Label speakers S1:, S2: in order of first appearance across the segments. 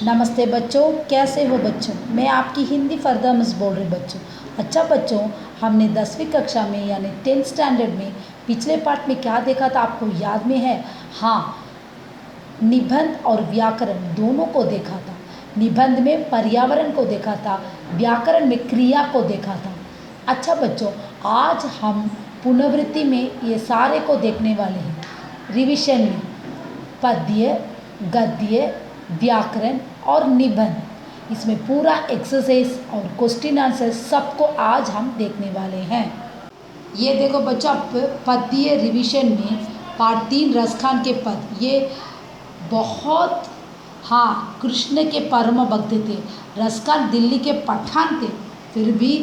S1: नमस्ते बच्चों, कैसे हो बच्चों। मैं आपकी हिंदी फरदा मिस बोल रही बच्चों। अच्छा बच्चों, हमने 10वीं कक्षा में यानी 10th स्टैंडर्ड में पिछले पार्ट में क्या देखा था, आपको याद में है? हाँ, निबंध और व्याकरण दोनों को देखा था। निबंध में पर्यावरण को देखा था, व्याकरण में क्रिया को देखा था। अच्छा बच्चों, आज हम पुनरावृत्ति में ये सारे को देखने वाले हैं। रिविजन में पद्य, गद्य, व्याकरण और निबंध, इसमें पूरा एक्सरसाइज और क्वेश्चन आंसर सबको आज हम देखने वाले हैं। ये देखो बच्चों, पद्य रिवीजन में पार्ट 3 रसखान के पद, ये बहुत कृष्ण के परम भक्त थे। रसखान दिल्ली के पठान थे, फिर भी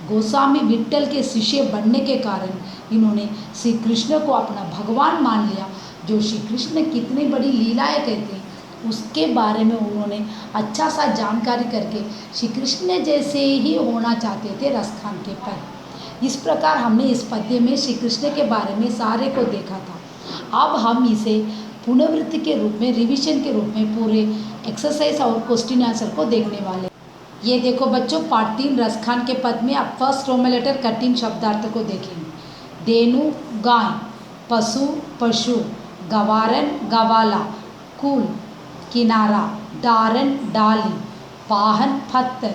S1: गोस्वामी विट्ठल के शिष्य बनने के कारण इन्होंने श्री कृष्ण को अपना भगवान मान लिया। जो श्री कृष्ण कितनी बड़ी लीलाएं कहते हैं उसके बारे में उन्होंने अच्छा सा जानकारी करके श्री कृष्ण जैसे ही होना चाहते थे रसखान के पद। इस प्रकार हमने इस पद्य में श्री कृष्ण के बारे में सारे को देखा था। अब हम इसे पुनरावृत्ति के रूप में, रिवीजन के रूप में पूरे एक्सरसाइज और क्वेश्चन आंसर को देखने वाले। ये देखो बच्चों, पार्ट 3 रसखान के पद में आप फर्स्ट रोमन लेटर कठिन शब्दार्थ को देखेंगे। धेनु गाय, पशु पशु, गवारन गवाला, कुल किनारा, डारन डाली, वाहन पत्थर,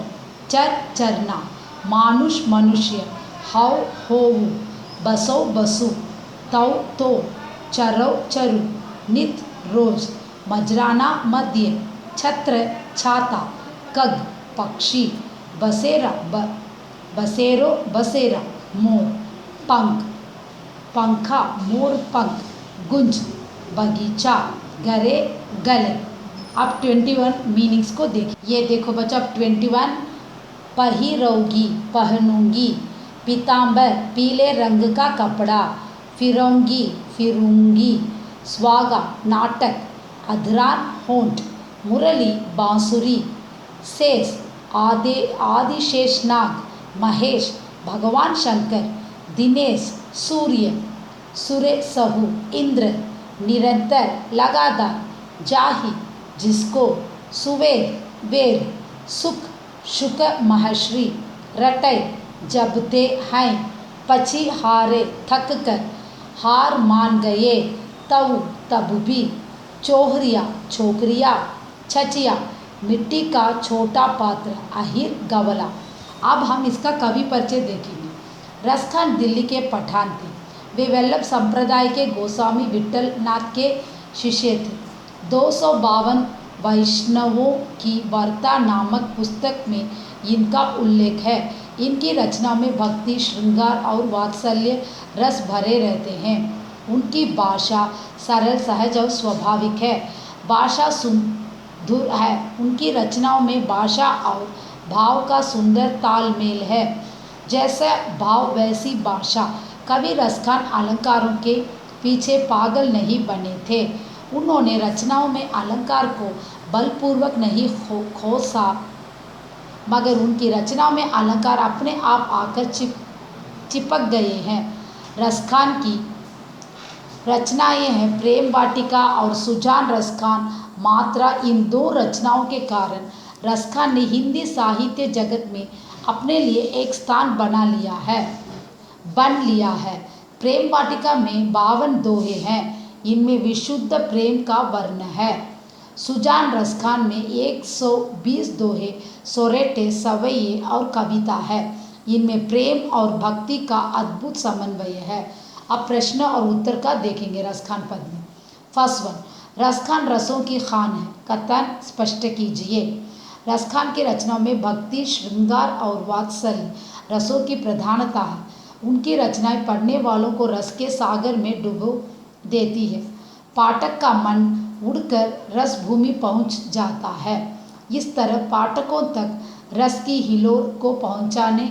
S1: चर चरना, मानुष मनुष्य, हव होवु, बसो बसु, तौ तो, चरो चरु, नित रोज, मजराना मध्य, छत्र छाता, कग पक्षी, बसेरा बसेरो बसेरा, मोर, पंख पंखा मोर पंख, गुंज बगीचा, गरे गले। अब 21 मीनिंग्स को देखिए। ये देखो बच्चों, अब 21 पहिरोगी पहनूंगी, पीताम्बर पीले रंग का कपड़ा, फिरोंगी फिरूंगी, स्वागा नाटक, अधरान होंठ, मुरली बांसुरी, शेष आदिशेषनाग, महेश भगवान शंकर, दिनेश सूर्य, सुरे सहु, इंद्र निरंतर लगातार, जाहि जिसको, सुवेद वेद, सुख शुक महर्षि, रटय जबते हैं, पची हारे थक कर, हार मान गए, तब तब भी, चोहरिया छोकरिया, छचिया मिट्टी का छोटा पात्र, अहिर गवला। अब हम इसका कवि परिचय देखेंगे। रसखान दिल्ली के पठान थे। वे वल्लभ संप्रदाय के गोस्वामी विट्ठल नाथ के शिष्य थे। 252 वैष्णवों की वार्ता नामक पुस्तक में इनका उल्लेख है। इनकी रचना में भक्ति, श्रृंगार और वात्सल्य रस भरे रहते हैं। उनकी भाषा सरल, सहज और स्वाभाविक है। भाषा सुमधुर है। उनकी रचनाओं में भाषा और भाव का सुंदर तालमेल है। जैसा भाव वैसी भाषा। कवि रसखान अलंकारों के पीछे पागल नहीं बने थे। उन्होंने रचनाओं में अलंकार को बलपूर्वक नहीं खोसा, मगर उनकी रचनाओं में अलंकार अपने आप आकर चिपक गए हैं। रसखान की रचनाएं हैं प्रेम वाटिका और सुजान रसखान मात्रा। इन दो रचनाओं के कारण रसखान ने हिंदी साहित्य जगत में अपने लिए एक स्थान बन लिया है। प्रेम वाटिका में 52 दोहे हैं। इनमें विशुद्ध प्रेम का वर्ण है। सुजान रसखान में 120 दोहे, सोरेटे, सवैये और कविता है। इनमें प्रेम और भक्ति का अद्भुत समन्वय है। अब प्रश्न और उत्तर का देखेंगे रसखान पद में। फर्स्ट वन, रसखान रसों की खान है, कथन स्पष्ट कीजिए। रसखान की रचनाओं में भक्ति, श्रृंगार और वात्सल्य रसों की प्रधानता है। उनकी रचनाएं पढ़ने वालों को रस के सागर में डुबो देती है। पाठक का मन उड़कर रस भूमि पहुंच जाता है। इस तरह पाठकों तक रस की हिलोर को पहुंचाने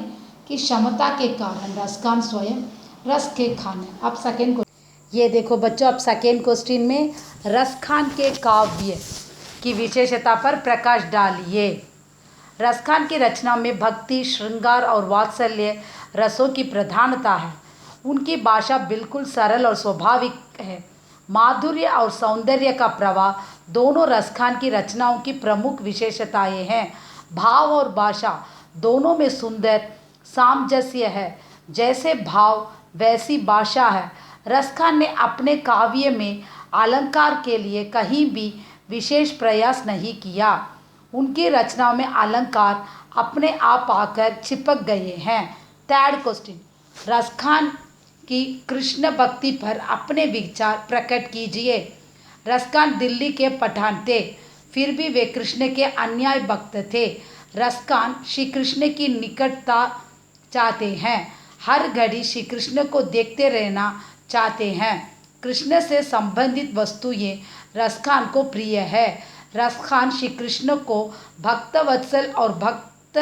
S1: की क्षमता के कारण रसखान स्वयं रस के खान है। अब सेकेंड क्वेश्चन। ये देखो बच्चों, अब सेकेंड क्वेश्चन में रसखान के काव्य की विशेषता पर प्रकाश डालिए। रसखान की रचना में भक्ति, श्रृंगार और वात्सल्य रसों की प्रधानता है। उनकी भाषा बिल्कुल सरल और स्वाभाविक है। माधुर्य और सौंदर्य का प्रवाह दोनों रसखान की रचनाओं की प्रमुख विशेषताएं हैं। भाव और भाषा दोनों में सुंदर सामंजस्य है। जैसे भाव वैसी भाषा है। रसखान ने अपने काव्य में अलंकार के लिए कहीं भी विशेष प्रयास नहीं किया। उनकी रचनाओं में अलंकार अपने आप आकर चिपक गए हैं। थर्ड क्वेश्चन, रसखान की कृष्ण भक्ति पर अपने विचार प्रकट कीजिए। रसखान दिल्ली के पठान थे, फिर भी वे कृष्ण के अन्याय भक्त थे। रसखान श्री कृष्ण की निकटता चाहते हैं। हर घड़ी श्री कृष्ण को देखते रहना चाहते हैं। कृष्ण से संबंधित वस्तुएं रसखान को प्रिय है। रसखान श्री कृष्ण को भक्तवत्सल और भक्त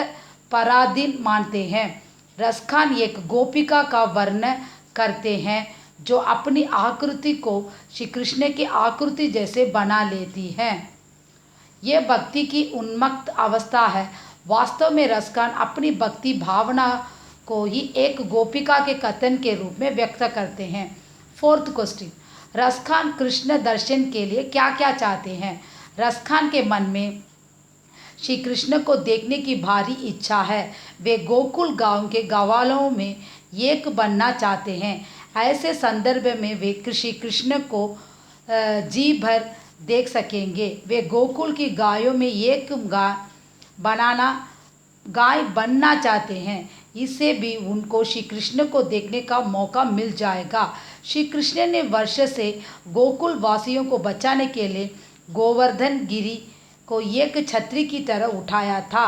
S1: पराधीन मानते हैं। रसखान एक गोपिका का वर्णन करते हैं जो अपनी आकृति को श्री कृष्ण की आकृति जैसे बना लेती है। ये भक्ति की उन्मत्त अवस्था है। वास्तव में रसखान अपनी भक्ति भावना को ही एक गोपिका के कथन के रूप में व्यक्त करते हैं। फोर्थ क्वेश्चन, रसखान कृष्ण दर्शन के लिए क्या क्या चाहते हैं। रसखान के मन में श्री कृष्ण को देखने की भारी इच्छा है। वे गोकुल गांव के ग्वालों में एक बनना चाहते हैं। ऐसे संदर्भ में वे श्री कृष्ण को जी भर देख सकेंगे। वे गोकुल की गायों में एक गाय बनना चाहते हैं। इससे भी उनको श्री कृष्ण को देखने का मौका मिल जाएगा। श्री कृष्ण ने वर्ष से गोकुल वासियों को बचाने के लिए गोवर्धन गिरी को एक छतरी की तरह उठाया था।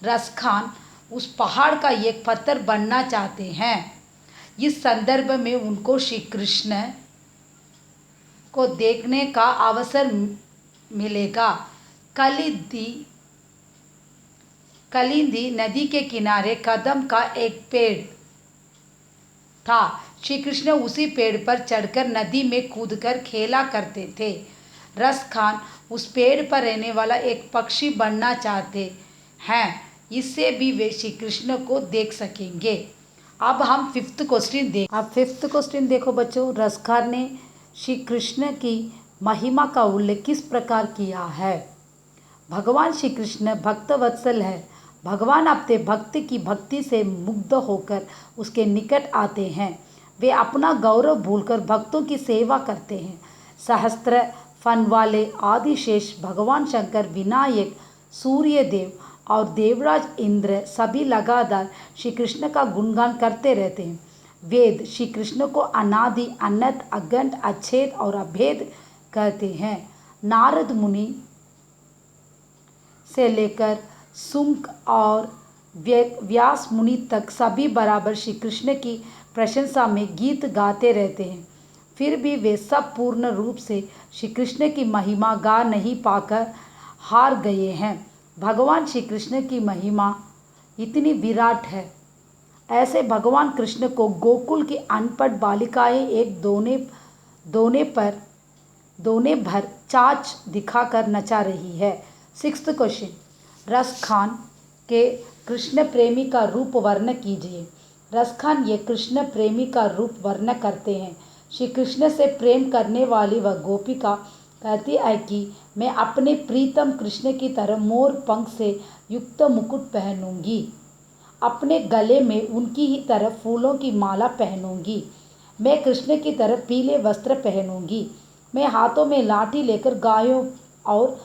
S1: रसखान उस पहाड़ का एक पत्थर बनना चाहते हैं। इस संदर्भ में उनको श्री कृष्ण को देखने का अवसर मिलेगा। कलिंदी नदी के किनारे कदम का एक पेड़ था। श्री कृष्ण उसी पेड़ पर चढ़कर नदी में कूदकर खेला करते थे। रसखान उस पेड़ पर रहने वाला एक पक्षी बनना चाहते हैं। इससे भी वे श्री कृष्ण को देख सकेंगे। अब हम फिफ्थ क्वेश्चन देखो बच्चों। रसखान ने श्री कृष्ण की महिमा का उल्लेख किस प्रकार किया है। भगवान श्री कृष्ण भक्तवत्सल है। भगवान अपने भक्त की भक्ति से मुग्ध होकर उसके निकट आते हैं। वे अपना गौरव भूलकर भक्तों की सेवा करते हैं। सहस्त्र फन वाले आदिशेष भगवान शंकर, विनायक, सूर्यदेव और देवराज इंद्र सभी लगातार श्री कृष्ण का गुणगान करते रहते हैं। वेद श्री कृष्ण को अनादि, अनंत, अगंत, अछेद और अभेद कहते हैं। नारद मुनि से लेकर सुंक और व्यास मुनि तक सभी बराबर श्री कृष्ण की प्रशंसा में गीत गाते रहते हैं। फिर भी वे सब पूर्ण रूप से श्री कृष्ण की महिमा गा नहीं पाकर हार गए हैं। भगवान श्री कृष्ण की महिमा इतनी विराट है। ऐसे भगवान कृष्ण को गोकुल की अनपढ़ बालिकाएं एक दोने भर चाच दिखाकर नचा रही है। सिक्स्थ क्वेश्चन, रसखान के कृष्ण प्रेमी का रूप वर्ण कीजिए। रसखान ये कृष्ण प्रेमी का रूप वर्ण करते हैं। श्री कृष्ण से प्रेम करने वाली वह गोपिका कहती है कि मैं अपने प्रीतम कृष्ण की तरह मोर पंख से युक्त मुकुट पहनूंगी, अपने गले में उनकी ही तरह फूलों की माला पहनूंगी, मैं कृष्ण की तरह पीले वस्त्र पहनूंगी, मैं हाथों में लाठी लेकर गायों और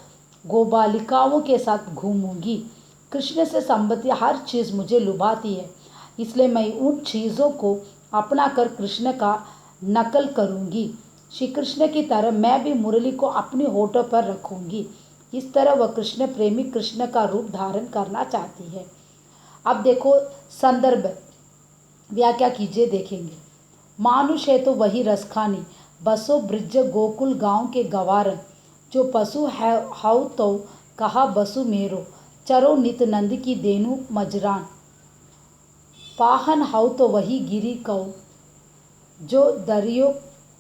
S1: गोबालिकाओं के साथ घूमूंगी। कृष्ण से संबंधित हर चीज़ मुझे लुभाती है, इसलिए मैं उन चीज़ों को अपना कर कृष्ण का नकल करूंगी। श्री कृष्ण की तरह मैं भी मुरली को अपने होठों पर रखूंगी। इस तरह वह कृष्ण प्रेमी कृष्ण का रूप धारण करना चाहती है। अब देखो संदर्भ व्याख्या कीजिए, देखेंगे। मानुष है तो वही रसखानी, बसो ब्रिज गोकुल गांव के गवार, जो पशु है हऊ तो कहा बसु मेरो, चरो नित नंद की देनु मजरान, पाहन हऊ तो वही गिरी कौ, जो दरियो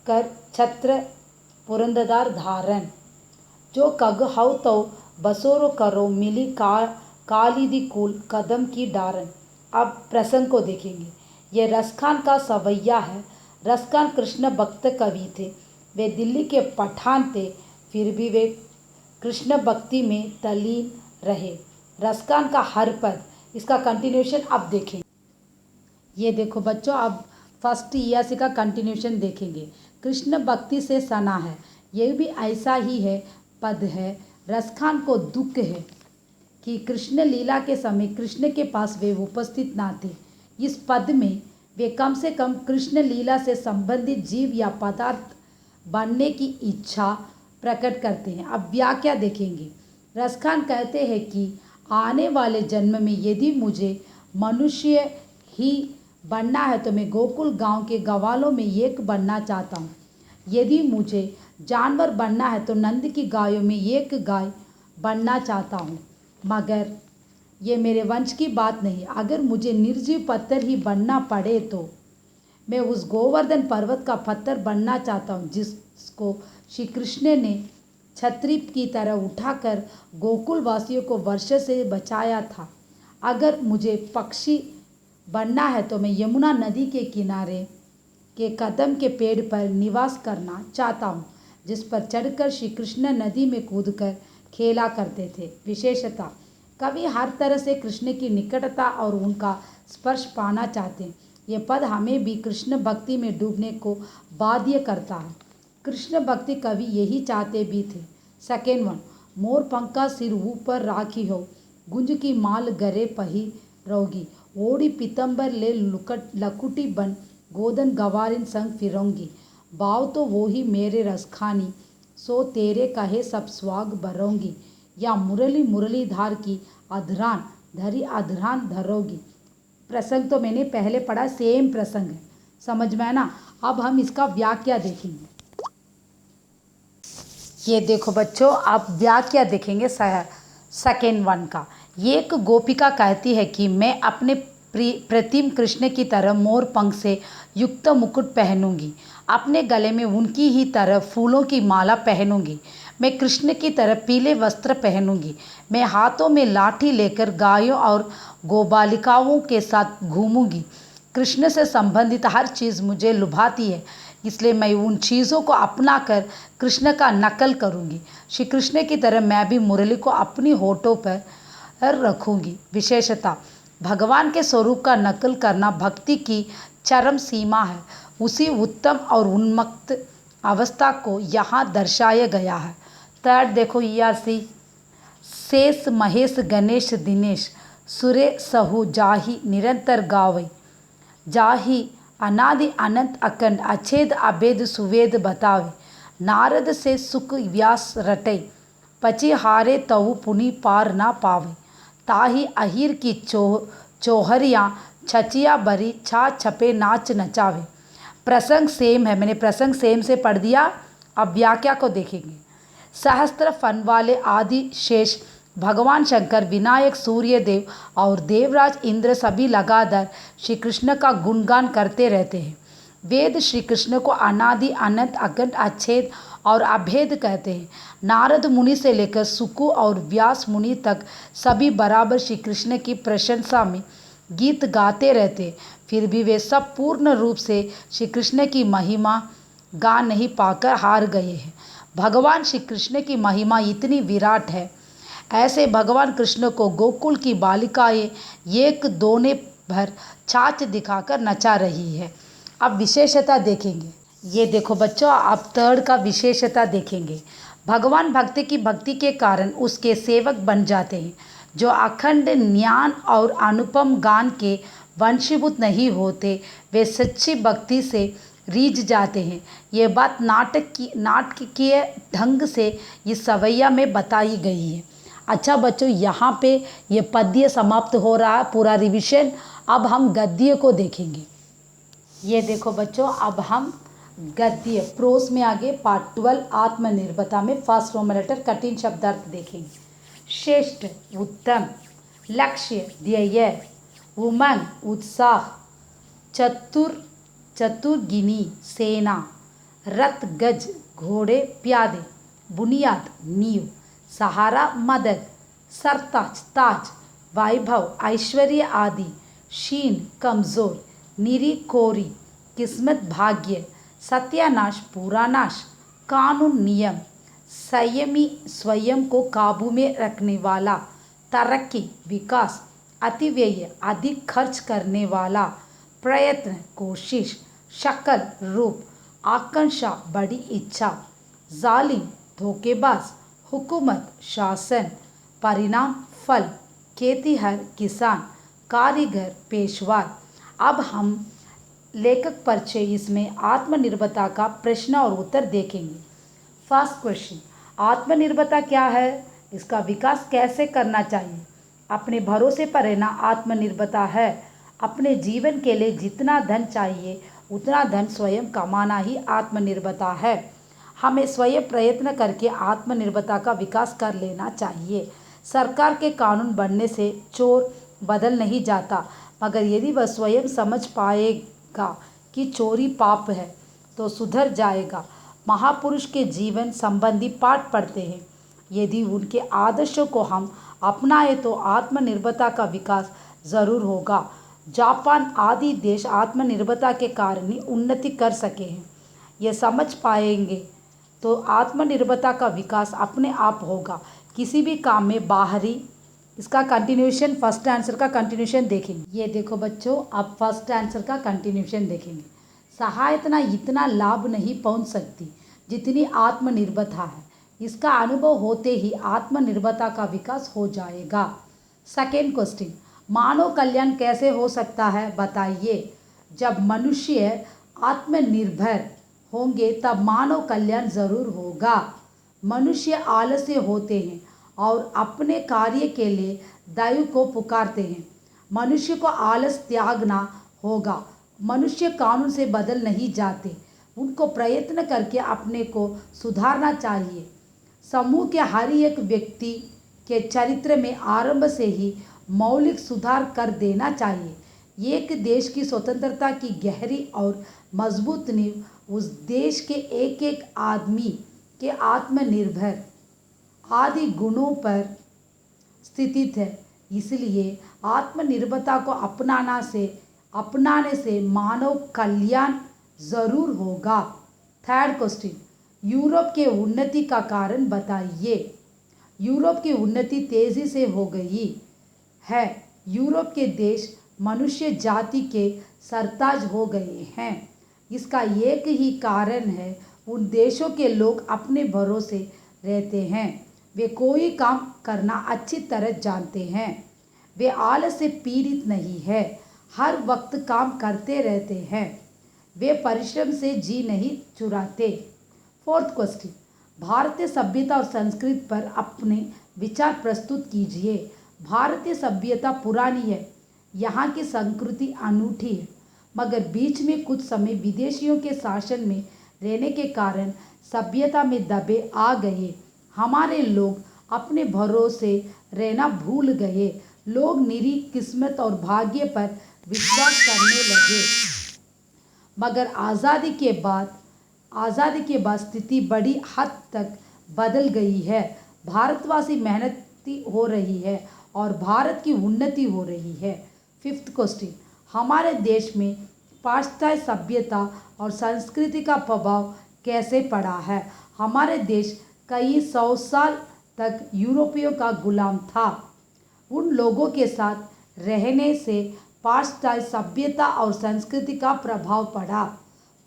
S1: कर छत्र पुरंददार धारण, जो कग हऊ तो बसोरो करो मिली कालिदी कुल कदम की डारन। अब प्रसंग को देखेंगे। ये रसखान का सवैया है। रसखान कृष्ण भक्त कवि थे। वे दिल्ली के पठान थे, फिर भी वे कृष्ण भक्ति में तल्लीन रहे। रसखान का हर पद, इसका कंटिन्यूशन अब देखें। ये देखो बच्चों, अब फर्स्ट ईयासी का कंटिन्यूशन देखेंगे। कृष्ण भक्ति से सना है, ये भी ऐसा ही है पद है। रसखान को दुख है कि कृष्ण लीला के समय कृष्ण के पास वे उपस्थित ना थे। इस पद में वे कम से कम कृष्ण लीला से संबंधित जीव या पदार्थ बनने की इच्छा प्रकट करते हैं। अब व्याख्या देखेंगे। रसखान कहते हैं कि आने वाले जन्म में यदि मुझे मनुष्य ही बनना है तो मैं गोकुल गांव के गवालों में एक बनना चाहता हूँ। यदि मुझे जानवर बनना है तो नंद की गायों में एक गाय बनना चाहता हूँ। मगर ये मेरे वंश की बात नहीं। अगर मुझे निर्जीव पत्थर ही बनना पड़े तो मैं उस गोवर्धन पर्वत का पत्थर बनना चाहता हूँ जिसको श्री कृष्ण ने छतरी की तरह उठाकर गोकुल वासियों को वर्षा से बचाया था। अगर मुझे पक्षी बनना है तो मैं यमुना नदी के किनारे के कदम के पेड़ पर निवास करना चाहता हूँ जिस पर चढ़कर श्री कृष्ण नदी में कूदकर खेला करते थे। विशेषता, कवि हर तरह से कृष्ण की निकटता और उनका स्पर्श पाना चाहते हैं। ये पद हमें भी कृष्ण भक्ति में डूबने को बाध्य करता है। कृष्ण भक्ति कवि यही चाहते भी थे। सेकेंड वन, मोर पंखा सिर ऊपर राखी हो, गुंज की माल गरे पही रोगी, ओढ़ी पीतम्बर ले लकुटी बन, गोदन गवारिन संग फिरोंगी, भाव तो वो ही मेरे रसखानी, सो तेरे कहे सब स्वाग भरोंगी, या मुरली मुरलीधार की अधरान धरी अधरान धरोगी। प्रसंग तो मैंने पहले पढ़ा, सेम प्रसंग है, समझ में है ना। अब हम इसका व्याख्या देखेंगे। ये देखो बच्चों, आप व्याख्या देखेंगे सेकेंड वन का। एक गोपिका कहती है कि मैं अपने प्रतिम कृष्ण की तरह मोर पंख से युक्त मुकुट पहनूंगी, अपने गले में उनकी ही तरह फूलों की माला पहनूंगी, मैं कृष्ण की तरह पीले वस्त्र पहनूंगी, मैं हाथों में लाठी लेकर गायों और गोबालिकाओं के साथ घूमूंगी। कृष्ण से संबंधित हर चीज़ मुझे लुभाती है, इसलिए मैं उन चीज़ों को अपना कर कृष्ण का नकल करूंगी। श्री कृष्ण की तरह मैं भी मुरली को अपनी होठों पर रखूंगी। विशेषता, भगवान के स्वरूप का नकल करना भक्ति की चरम सीमा है। उसी उत्तम और उन्मत्त अवस्था को यहाँ दर्शाया गया है। थर्ड देखो, यासी शेष महेश गणेश दिनेश सुरे सहु जाहि निरंतर गावई, जाहि अनादि अनंत अखंड अछेद अभेद सुवेद बतावे, नारद से सुख व्यास रटे, पची हारे तहु पुनि पार ना पावे, ताही अहिर की चोहरियाँ छचिया बरी छा छपे नाच नचावे। प्रसंग सेम है, मैंने प्रसंग सेम से पढ़ दिया। अब व्याख्या को देखेंगे। सहस्त्र फन वाले आदि शेष भगवान शंकर, विनायक, सूर्य देव और देवराज इंद्र सभी लगातार श्री कृष्ण का गुणगान करते रहते हैं। वेद श्री कृष्ण को अनादि अनंत अखंड अछेद और अभेद कहते हैं। नारद मुनि से लेकर सुकु और व्यास मुनि तक सभी बराबर श्री कृष्ण की प्रशंसा में गीत गाते रहते, फिर भी वे सब पूर्ण रूप से श्री कृष्ण की महिमा गा नहीं पाकर हार गए हैं। भगवान श्री कृष्ण की महिमा इतनी विराट है, ऐसे भगवान कृष्ण को गोकुल की बालिकाएं एक दोने भर छाछ दिखाकर नचा रही है। अब विशेषता देखेंगे। ये देखो बच्चों, आप थर्ड का विशेषता देखेंगे। भगवान भक्ति की भक्ति के कारण उसके सेवक बन जाते हैं। जो अखंड ज्ञान और अनुपम गान के वंशीभूत नहीं होते, वे सच्ची भक्ति से रीझ जाते हैं। ये बात नाटकीय ढंग से इस सवैया में बताई गई है। अच्छा बच्चों, यहाँ पे ये पद्य समाप्त हो रहा है, पूरा रिविजन। अब हम गद्य को देखेंगे। ये देखो बच्चों, अब हम गद्य प्रोस में आगे पार्ट 12 आत्मनिर्भरता में फर्स्ट रोमन लेटर कठिन शब्दार्थ देखेंगे। श्रेष्ठ, उत्तम, लक्ष्य, ध्येय, उमंग, उत्साह, चतुर्गिनी, सेना, रथ, गज, घोड़े, प्यादे, बुनियाद, नींव, सहारा, मदद, सरताज, ताज, वैभव, ऐश्वर्य आदि, क्षीण, कमजोर, निरी, कोरी, किस्मत, भाग्य, सत्यानाश, पूरा नाश, कानून, नियम, संयमी, स्वयं को काबू में रखने वाला, तरक्की, विकास, अतिव्यय, अधिक खर्च करने वाला, प्रयत्न, कोशिश, शक्ल, रूप, आकांक्षा, बड़ी इच्छा, जालिम, धोखेबाज, हुकूमत, शासन, परिणाम, फल, खेतीहर, किसान, कारीगर, पेशवार। अब हम लेखक परिचय इसमें आत्मनिर्भरता का प्रश्न और उत्तर देखेंगे। फर्स्ट क्वेश्चन, आत्मनिर्भरता क्या है? इसका विकास कैसे करना चाहिए? अपने भरोसे पर रहना आत्मनिर्भरता है। अपने जीवन के लिए जितना धन चाहिए उतना धन स्वयं कमाना ही आत्मनिर्भरता है। हमें स्वयं प्रयत्न करके आत्मनिर्भरता का विकास कर लेना चाहिए। सरकार के कानून बनने से चोर बदल नहीं जाता, मगर यदि वह स्वयं समझ पाएगा कि चोरी पाप है तो सुधर जाएगा। महापुरुष के जीवन संबंधी पाठ पढ़ते हैं। यदि उनके आदर्शों को हम अपनाएं तो आत्मनिर्भरता का विकास ज़रूर होगा। जापान आदि देश आत्मनिर्भरता के कारण ही उन्नति कर सके हैं। ये समझ पाएंगे तो आत्मनिर्भरता का विकास अपने आप होगा। किसी भी काम में बाहरी, इसका कंटिन्यूशन, फर्स्ट आंसर का कंटिन्यूशन देखेंगे। ये देखो बच्चों, अब फर्स्ट आंसर का कंटिन्यूशन देखेंगे। सहायता इतना लाभ नहीं पहुंच सकती जितनी आत्मनिर्भरता है। इसका अनुभव होते ही आत्मनिर्भरता का विकास हो जाएगा। सेकेंड क्वेश्चन, मानव कल्याण कैसे हो सकता है बताइए। जब मनुष्य आत्मनिर्भर होंगे तब मानव कल्याण ज़रूर होगा। मनुष्य आलस्य होते हैं और अपने कार्य के लिए दैव को पुकारते हैं। मनुष्य को आलस त्यागना होगा। मनुष्य कानून से बदल नहीं जाते, उनको प्रयत्न करके अपने को सुधारना चाहिए। समूह के हर एक व्यक्ति के चरित्र में आरंभ से ही मौलिक सुधार कर देना चाहिए। एक देश की स्वतंत्रता की गहरी और मजबूत नींव उस देश के एक एक आदमी के आत्मनिर्भर आदि गुणों पर स्थित है। इसलिए आत्मनिर्भरता को अपनाने से मानव कल्याण जरूर होगा। थर्ड क्वेश्चन, यूरोप के उन्नति का कारण बताइए। यूरोप की उन्नति तेजी से हो गई है। यूरोप के देश मनुष्य जाति के सरताज हो गए हैं। इसका एक ही कारण है, उन देशों के लोग अपने भरोसे रहते हैं। वे कोई काम करना अच्छी तरह जानते हैं। वे आलस से पीड़ित नहीं है, हर वक्त काम करते रहते हैं। वे परिश्रम से जी नहीं चुराते। फोर्थ क्वेश्चन, भारतीय सभ्यता और संस्कृति पर अपने विचार प्रस्तुत कीजिए। भारतीय सभ्यता पुरानी है, यहाँ की संस्कृति अनूठी है, मगर बीच में कुछ समय विदेशियों के शासन में रहने के कारण सभ्यता में दबे आ गए। हमारे लोग अपने भरोसे रहना भूल गए। लोग निरी किस्मत और भाग्य पर विश्वास करने लगे। मगर आज़ादी के बाद स्थिति बड़ी हद तक बदल गई है। भारतवासी मेहनती हो रही है और भारत की उन्नति हो रही है। फिफ्थ क्वेश्चन, हमारे देश में पाश्चात्य सभ्यता और संस्कृति का प्रभाव कैसे पड़ा है। हमारे देश कई 100 साल तक यूरोपियों का गुलाम था। उन लोगों के साथ रहने से पाश्चात्य सभ्यता और संस्कृति का प्रभाव पड़ा।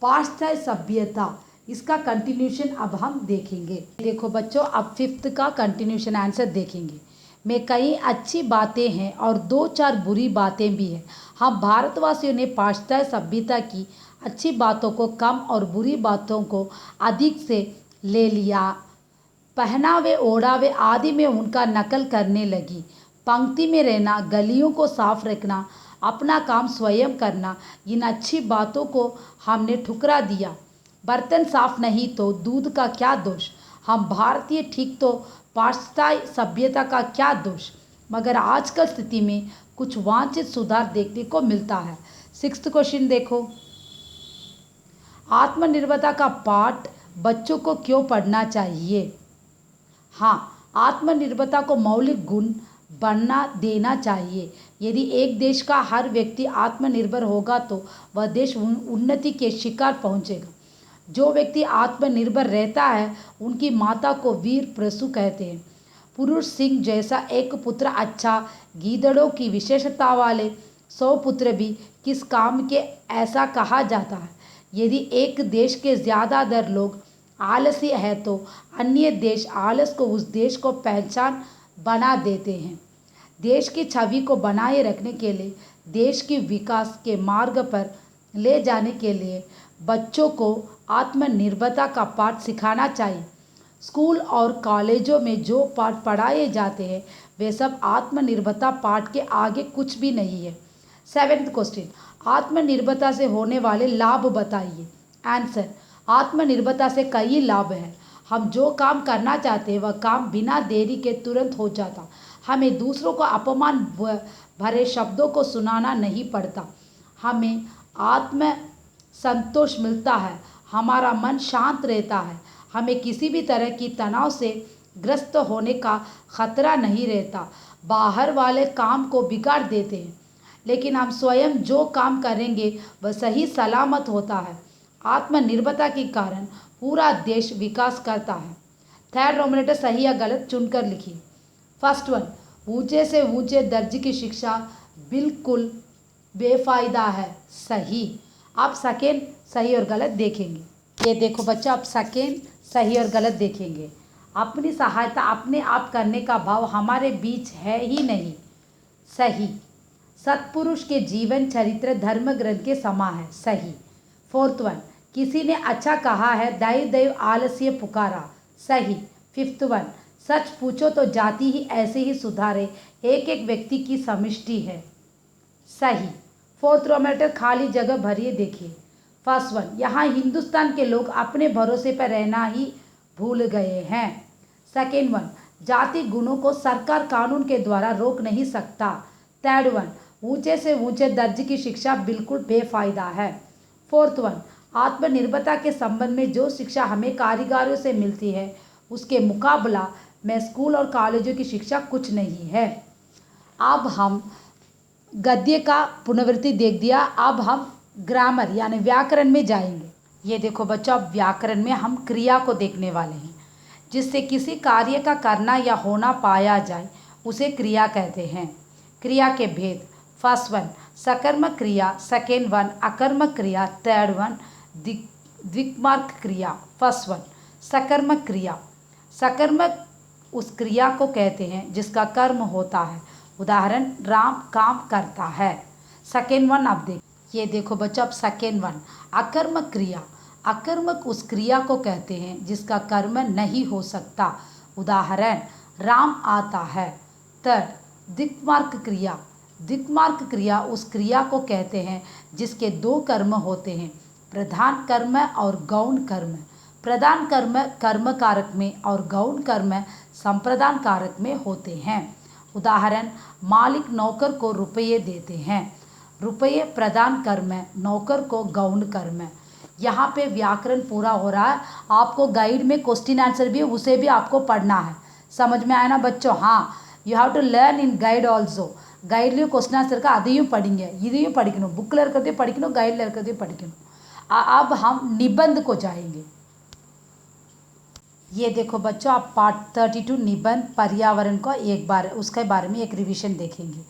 S1: पाश्चात्य सभ्यता, इसका कंटिन्यूशन अब हम देखेंगे। देखो बच्चों, अब फिफ्थ का कंटिन्यूशन आंसर देखेंगे। में कई अच्छी बातें हैं और 2-4 बुरी बातें भी हैं। हम भारतवासियों ने पाश्चात्य सभ्यता की अच्छी बातों को कम और बुरी बातों को अधिक से ले लिया। पहनावे, ओढ़ावे आदि में उनका नकल करने लगी। पंक्ति में रहना, गलियों को साफ रखना, अपना काम स्वयं करना, इन अच्छी बातों को हमने ठुकरा दिया। बर्तन साफ नहीं तो दूध का क्या दोष। हम भारतीय ठीक तो पाश्चात्य सभ्यता का क्या दोष। मगर आजकल स्थिति में कुछ वांछित सुधार देखने को मिलता है। सिक्स्थ क्वेश्चन देखो, आत्मनिर्भरता का पाठ बच्चों को क्यों पढ़ना चाहिए। हाँ, आत्मनिर्भरता को मौलिक गुण बनना देना चाहिए। यदि एक देश का हर व्यक्ति आत्मनिर्भर होगा तो वह देश उन्नति के शिखर पहुंचेगा। जो व्यक्ति आत्मनिर्भर रहता है उनकी माता को वीर प्रसु कहते हैं। पुरुष सिंह जैसा एक पुत्र अच्छा, गीदड़ों की विशेषता वाले 100 पुत्र भी किस काम के, ऐसा कहा जाता है। यदि एक देश के ज़्यादातर लोग आलसी है तो अन्य देश आलस को उस देश को पहचान बना देते हैं। देश की छवि को बनाए रखने के लिए, देश के विकास के मार्ग पर ले जाने के लिए बच्चों को आत्मनिर्भरता का पाठ सिखाना चाहिए। स्कूल और कॉलेजों में जो पाठ पढ़ाए जाते हैं वे सब आत्मनिर्भरता पाठ के आगे कुछ भी नहीं है। 7th क्वेश्चन, आत्मनिर्भरता से होने वाले लाभ बताइए। आंसर, आत्मनिर्भरता से कई लाभ हैं। हम जो काम करना चाहते हैं वह काम बिना देरी के तुरंत हो जाता। हमें दूसरों को अपमान भरे शब्दों को सुनाना नहीं पड़ता। हमें आत्म संतोष मिलता है। हमारा मन शांत रहता है। हमें किसी भी तरह की तनाव से ग्रस्त होने का खतरा नहीं रहता। बाहर वाले काम को बिगाड़ देते हैं, लेकिन हम स्वयं जो काम करेंगे वह सही सलामत होता है। आत्मनिर्भरता के कारण पूरा देश विकास करता है। 3rd नॉमिनेटर सही या गलत चुनकर लिखिए। फर्स्ट वन, ऊंचे से ऊंचे दर्जे की शिक्षा बिल्कुल बेफायदा है। सही। आप सेकेंड सही और गलत देखेंगे। ये देखो बच्चों, आप सेकेंड सही और गलत देखेंगे। अपनी सहायता अपने आप करने का भाव हमारे बीच है ही नहीं। सही। सत्पुरुष के जीवन चरित्र धर्म ग्रंथ के समान है। सही। 4th वन, किसी ने अच्छा कहा है, दैव दैव आलस्य पुकारा। सही। 5th वन, सच पूछो तो जाति ही ऐसे ही सुधारे, एक एक व्यक्ति की समष्टि है। सही। 4th नॉमिनेटर खाली जगह भरिए देखिए। फर्स्ट वन, यहाँ हिंदुस्तान के लोग अपने भरोसे पर रहना ही भूल गए हैं। सेकेंड वन, जाति गुणों को सरकार कानून के द्वारा रोक नहीं सकता। 3rd वन, ऊंचे से ऊंचे दर्जे की शिक्षा बिल्कुल बेफायदा है। 4th वन, आत्मनिर्भरता के संबंध में जो शिक्षा हमें कारीगरों से मिलती है उसके मुकाबला में स्कूल और कॉलेजों की शिक्षा कुछ नहीं है। अब हम गद्य का पुनरावृत्ति देख दिया। अब हम ग्रामर यानी व्याकरण में जाएंगे। ये देखो बच्चों, अब व्याकरण में हम क्रिया को देखने वाले हैं। जिससे किसी कार्य का करना या होना पाया जाए उसे क्रिया कहते हैं। क्रिया के भेद। फर्स्ट वन, सकर्मक क्रिया। सेकेंड वन, अकर्मक क्रिया। 3rd वन, द्विक्मार्क क्रिया। फर्स्ट वन, सकर्मक क्रिया। सकर्मक उस क्रिया को कहते हैं जिसका कर्म होता है। उदाहरण, राम काम करता है। सेकेंड वन आप देख, ये देखो बच्चों, अब सेकेंड वन, अकर्मक क्रिया। अकर्मक उस क्रिया को कहते हैं जिसका कर्म नहीं हो सकता। उदाहरण, राम आता है। 3rd, द्विक्मार्क क्रिया। द्विक्मार्क क्रिया उस क्रिया को कहते हैं जिसके 2 कर्म होते हैं, प्रधान कर्म और गौण कर्म। प्रधान कर्म कर्म कारक में और गौण कर्म संप्रदान कारक में होते हैं। उदाहरण, मालिक नौकर को रुपये देते हैं। रुपये प्रदान कर्म, नौकर को गौण कर्म। यहाँ पे व्याकरण पूरा हो रहा है। आपको गाइड में क्वेश्चन आंसर भी है, उसे भी आपको पढ़ना है। समझ में आया ना बच्चों? हाँ, you have to learn in guide also. गाइडली क्वेश्चन आंसर का अதையும் படிங்க, இதையும் படிக்கணும்। புக்கில் இருக்கிறதையும் படிக்கணும், गाइड இருக்கிறதையும் படிக்கணும்। अब हम निबंध को जाएंगे। ये देखो बच्चों, आप पार्ट 32 निबंध पर्यावरण को एक बार उसके बारे में एक रिवीजन देखेंगे।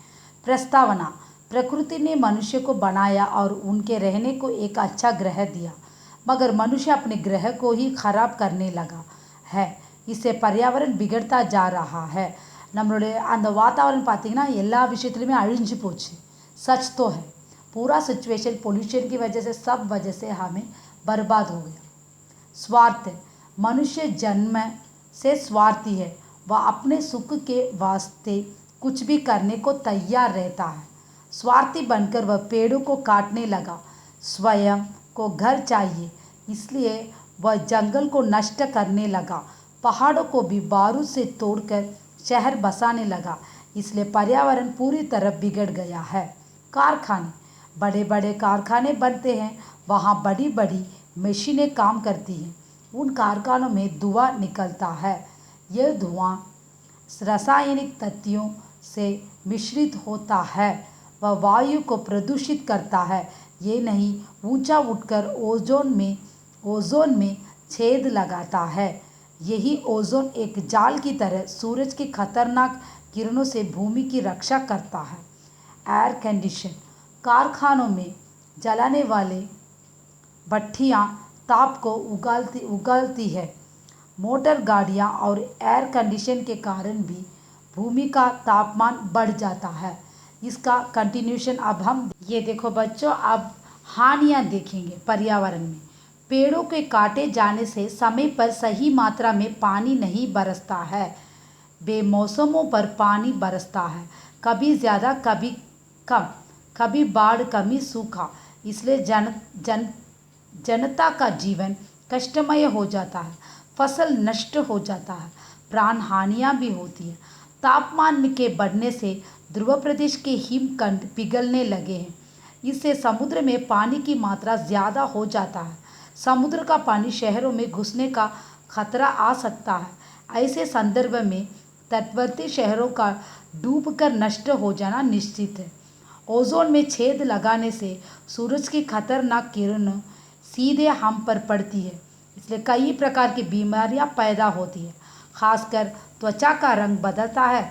S1: प्रस्तावना। प्रकृति ने मनुष्य को बनाया और उनके रहने को एक अच्छा ग्रह दिया, मगर मनुष्य अपने ग्रह को ही खराब करने लगा है। इससे पर्यावरण बिगड़ता जा रहा है। நம்மளுடைய அந்த வாतावरण பார்த்தீங்கன்னா எல்லா விஷயத்துலையுமே அழிஞ்சு போச்சு। सच तो है, पूरा सिचुएशन पोल्यूशन की वजह से, सब वजह से हमें बर्बाद हो गया। स्वार्थ। मनुष्य जन्म से स्वार्थी है। वह अपने सुख के वास्ते कुछ भी करने को तैयार रहता है। स्वार्थी बनकर वह पेड़ों को काटने लगा। स्वयं को घर चाहिए, इसलिए वह जंगल को नष्ट करने लगा। पहाड़ों को भी बारूद से तोड़कर शहर बसाने लगा, इसलिए पर्यावरण पूरी तरह बिगड़ गया है। कारखाने। बड़े बड़े कारखाने बनते हैं, वहाँ बड़ी बड़ी मशीनें काम करती हैं। उन कारखानों में धुआं निकलता है। यह धुआं रासायनिक तत्वों से मिश्रित होता है। वह वायु को प्रदूषित करता है। ये नहीं, ऊंचा उठकर ओजोन में ओजोन में छेद लगाता है। यही ओजोन एक जाल की तरह सूरज की खतरनाक किरणों से भूमि की रक्षा करता है। एयर कंडीशन, कारखानों में जलाने वाले भट्टियाँ ताप को उगलती है। मोटर गाड़ियाँ और एयर कंडीशन के कारण भी भूमि का तापमान बढ़ जाता है। इसका कंटिन्यूशन अब हम ये देखो बच्चों, अब हानियाँ देखेंगे पर्यावरण में। पेड़ों के काटे जाने से समय पर सही मात्रा में पानी नहीं बरसता है। बेमौसमों पर पानी बरसता है, कभी ज़्यादा कभी कम, कभी बाढ़ कभी सूखा। इसलिए जनता का जीवन कष्टमय हो जाता है, फसल नष्ट हो जाता है, प्राण हानियाँ भी होती है। तापमान के बढ़ने से ध्रुव प्रदेश के हिमखंड पिघलने लगे हैं। इससे समुद्र में पानी की मात्रा ज़्यादा हो जाता है। समुद्र का पानी शहरों में घुसने का खतरा आ सकता है। ऐसे संदर्भ में तटवर्ती शहरों का डूबकर नष्ट हो जाना निश्चित है। ओजोन में छेद लगाने से सूरज की खतरनाक किरणें सीधे हम पर पड़ती है। इसलिए कई प्रकार की बीमारियां पैदा होती है। खासकर त्वचा का रंग बदलता है,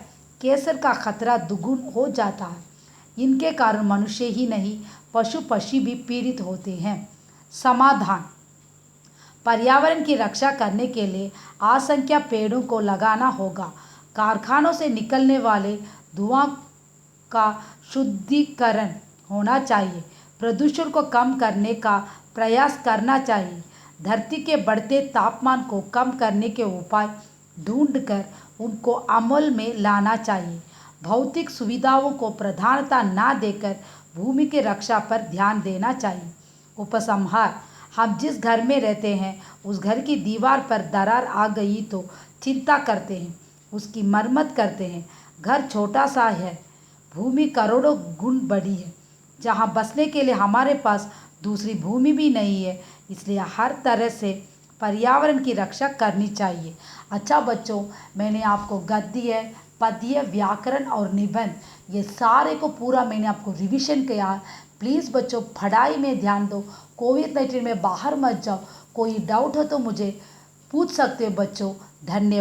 S1: कैंसर का खतरा दुगुना हो जाता है। इनके कारण मनुष्य ही नहीं, पशु पक्षी भी पीड़ित होते हैं। समाधान: पर्यावरण की रक्षा करने के लिए असंख्य पेड़ों को लगाना होगा। कारखानों से निकलने वाले धुआं का शुद्धिकरण होना चाहिए। प्रदूषण को कम करने का प्रयास करना चाहिए। धरती के बढ़ते तापमान को कम करने के उपाय ढूंढकर उनको अमल में लाना चाहिए। भौतिक सुविधाओं को प्राधान्यता न देकर भूमि की रक्षा पर ध्यान देना चाहिए। उपसंहार: हम जिस घर में रहते हैं उस घर की दीवार पर दरार आ गई तो चिंता करते हैं, उसकी मरम्मत करते हैं। घर छोटा सा है, भूमि करोड़ों गुण बड़ी है। जहाँ बसने के लिए हमारे पास दूसरी भूमि भी नहीं है, इसलिए हर तरह से पर्यावरण की रक्षा करनी चाहिए। अच्छा बच्चों, मैंने आपको गद्य, पद्य, व्याकरण और निबंध ये सारे को पूरा मैंने आपको रिवीजन किया। प्लीज़ बच्चों पढ़ाई में ध्यान दो, कोविड-19 में बाहर मत जाओ। कोई डाउट हो तो मुझे पूछ सकते हो बच्चों। धन्यवाद।